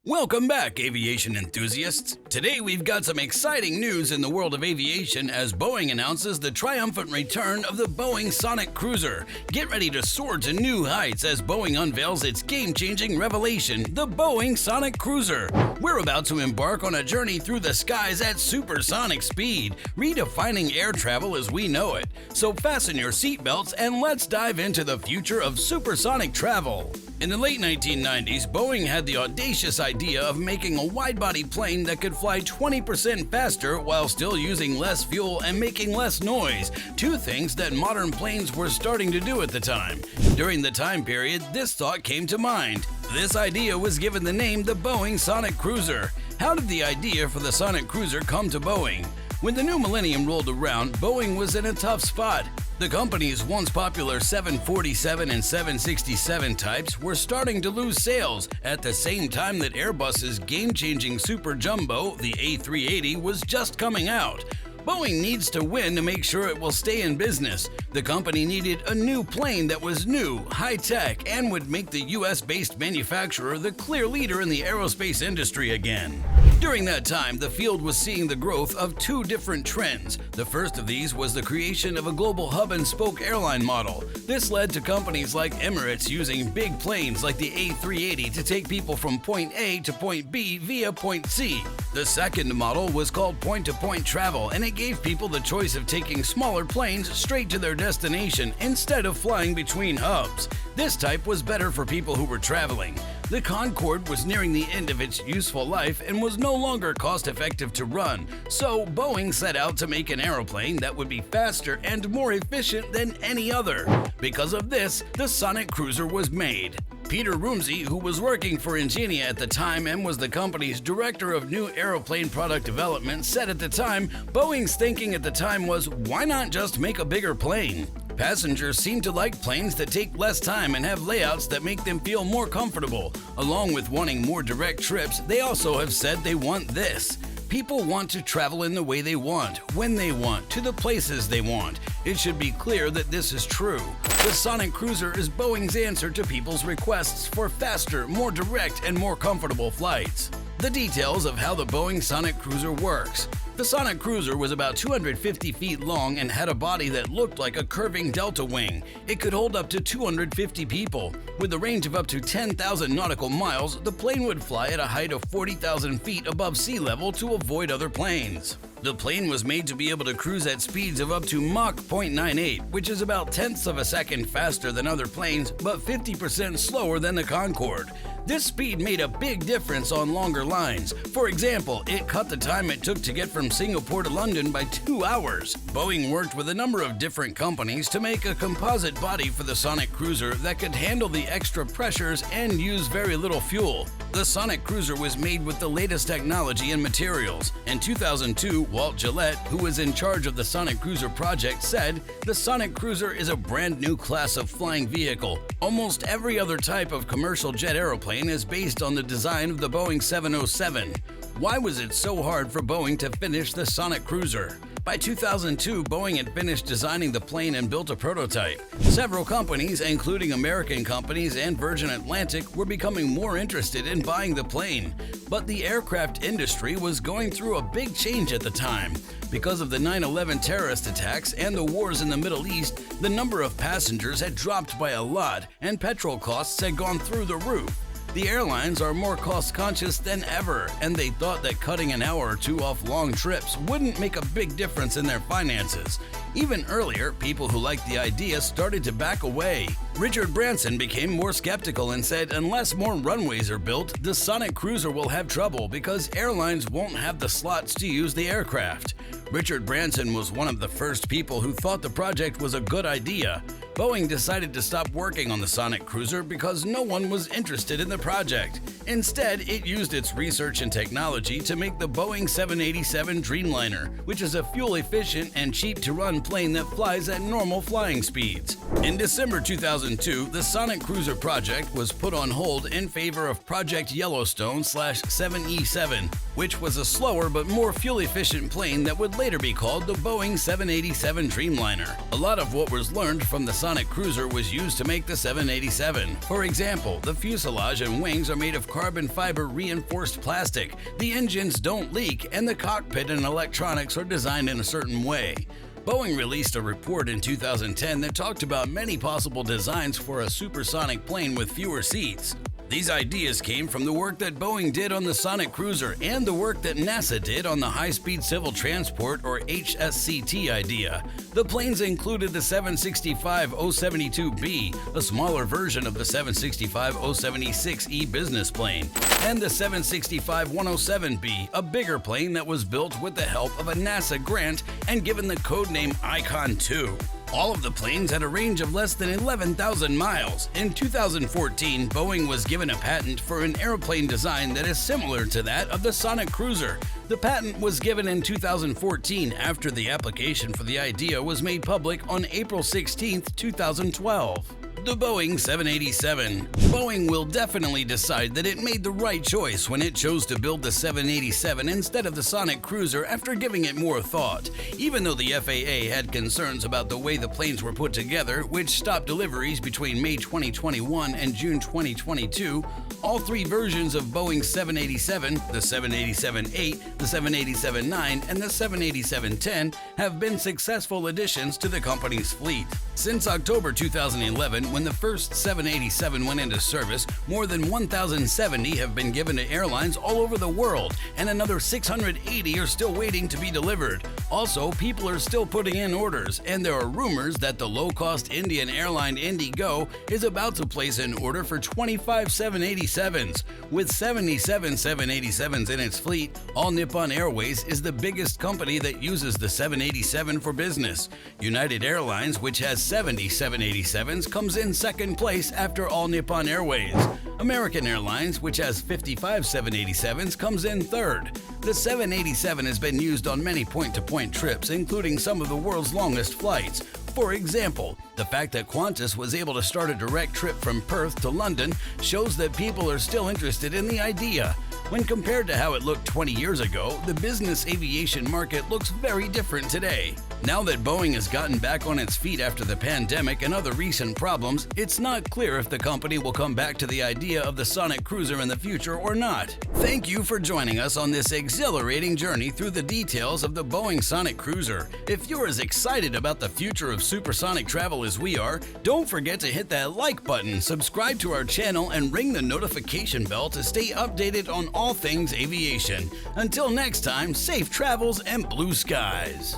Welcome back, aviation enthusiasts. Today we've got some exciting news in the world of aviation as Boeing announces the triumphant return of the Boeing Sonic Cruiser. Get ready to soar to new heights as Boeing unveils its game-changing revelation, the Boeing Sonic Cruiser. We're about to embark on a journey through the skies at supersonic speed, redefining air travel as we know it. So fasten your seatbelts and let's dive into the future of supersonic travel. In the late 1990s, Boeing had the audacious idea of making a wide-body plane that could fly 20% faster while still using less fuel and making less noise, two things that modern planes were starting to do at the time. During the time period, this thought came to mind. This idea was given the name the Boeing Sonic Cruiser. How did the idea for the Sonic Cruiser come to Boeing? When the new millennium rolled around, Boeing was in a tough spot. The company's once popular 747 and 767 types were starting to lose sales at the same time that Airbus's game-changing Super Jumbo, the A380, was just coming out. Boeing needs to win to make sure it will stay in business. The company needed a new plane that was new, high-tech, and would make the US-based manufacturer the clear leader in the aerospace industry again. During that time, the field was seeing the growth of two different trends. The first of these was the creation of a global hub-and-spoke airline model. This led to companies like Emirates using big planes like the A380 to take people from point A to point B via point C. The second model was called point-to-point travel, and it gave people the choice of taking smaller planes straight to their destination instead of flying between hubs. This type was better for people who were traveling. The Concorde was nearing the end of its useful life and was no longer cost-effective to run, so Boeing set out to make an aeroplane that would be faster and more efficient than any other. Because of this, the Sonic Cruiser was made. Peter Rumsey, who was working for Ingenia at the time and was the company's director of new aeroplane product development, said at the time, Boeing's thinking at the time was, why not just make a bigger plane? Passengers seem to like planes that take less time and have layouts that make them feel more comfortable. Along with wanting more direct trips, they also have said they want this. People want to travel in the way they want, when they want, to the places they want. It should be clear that this is true. The Sonic Cruiser is Boeing's answer to people's requests for faster, more direct, and more comfortable flights. The details of how the Boeing Sonic Cruiser works. The Sonic Cruiser was about 250 feet long and had a body that looked like a curving delta wing. It could hold up to 250 people. With a range of up to 10,000 nautical miles, the plane would fly at a height of 40,000 feet above sea level to avoid other planes. The plane was made to be able to cruise at speeds of up to Mach 0.98, which is about tenths of a second faster than other planes, but 50% slower than the Concorde. This speed made a big difference on longer lines. For example, it cut the time it took to get from Singapore to London by 2 hours. Boeing worked with a number of different companies to make a composite body for the Sonic Cruiser that could handle the extra pressures and use very little fuel. The Sonic Cruiser was made with the latest technology and materials. In 2002, Walt Gillette, who was in charge of the Sonic Cruiser project, said, "The Sonic Cruiser is a brand new class of flying vehicle. Almost every other type of commercial jet aeroplane is based on the design of the Boeing 707. Why was it so hard for Boeing to finish the Sonic Cruiser?" By 2002, Boeing had finished designing the plane and built a prototype. Several companies, including American companies and Virgin Atlantic, were becoming more interested in buying the plane. But the aircraft industry was going through a big change at the time. Because of the 9/11 terrorist attacks and the wars in the Middle East, the number of passengers had dropped by a lot, and petrol costs had gone through the roof. The airlines are more cost-conscious than ever, and they thought that cutting an hour or two off long trips wouldn't make a big difference in their finances. Even earlier, people who liked the idea started to back away. Richard Branson became more skeptical and said unless more runways are built, the Sonic Cruiser will have trouble because airlines won't have the slots to use the aircraft. Richard Branson was one of the first people who thought the project was a good idea. Boeing decided to stop working on the Sonic Cruiser because no one was interested in the project. Instead, it used its research and technology to make the Boeing 787 Dreamliner, which is a fuel-efficient and cheap-to-run plane that flies at normal flying speeds. In December 2000, 2002, the Sonic Cruiser project was put on hold in favor of Project Yellowstone/7E7, which was a slower but more fuel-efficient plane that would later be called the Boeing 787 Dreamliner. A lot of what was learned from the Sonic Cruiser was used to make the 787. For example, the fuselage and wings are made of carbon fiber reinforced plastic, the engines don't leak, and the cockpit and electronics are designed in a certain way. Boeing released a report in 2010 that talked about many possible designs for a supersonic plane with fewer seats. These ideas came from the work that Boeing did on the Sonic Cruiser and the work that NASA did on the High-Speed Civil Transport, or HSCT, idea. The planes included the 765-072B, a smaller version of the 765-076E business plane, and the 765-107B, a bigger plane that was built with the help of a NASA grant and given the codename Icon 2. All of the planes had a range of less than 11,000 miles. In 2014, Boeing was given a patent for an airplane design that is similar to that of the Sonic Cruiser. The patent was given in 2014 after the application for the idea was made public on April 16, 2012. The Boeing 787. Boeing will definitely decide that it made the right choice when it chose to build the 787 instead of the Sonic Cruiser after giving it more thought. Even though the FAA had concerns about the way the planes were put together, which stopped deliveries between May 2021 and June 2022, all three versions of Boeing 787, the 787-8, the 787-9, and the 787-10, have been successful additions to the company's fleet. Since October 2011, when the first 787 went into service, more than 1,070 have been given to airlines all over the world, and another 680 are still waiting to be delivered. Also, people are still putting in orders, and there are rumors that the low-cost Indian airline IndiGo is about to place an order for 25 787s. With 77 787s in its fleet, All Nippon Airways is the biggest company that uses the 787 for business. United Airlines, which has 70 787s, comes in second place after All Nippon Airways. American Airlines, which has 55 787s, comes in third. The 787 has been used on many point-to-point trips, including some of the world's longest flights. For example, the fact that Qantas was able to start a direct trip from Perth to London shows that people are still interested in the idea. When compared to how it looked 20 years ago, the business aviation market looks very different today. Now that Boeing has gotten back on its feet after the pandemic and other recent problems, it's not clear if the company will come back to the idea of the Sonic Cruiser in the future or not. Thank you for joining us on this exhilarating journey through the details of the Boeing Sonic Cruiser. If you're as excited about the future of supersonic travel as we are, don't forget to hit that like button, subscribe to our channel, and ring the notification bell to stay updated on all things aviation. Until next time, safe travels and blue skies.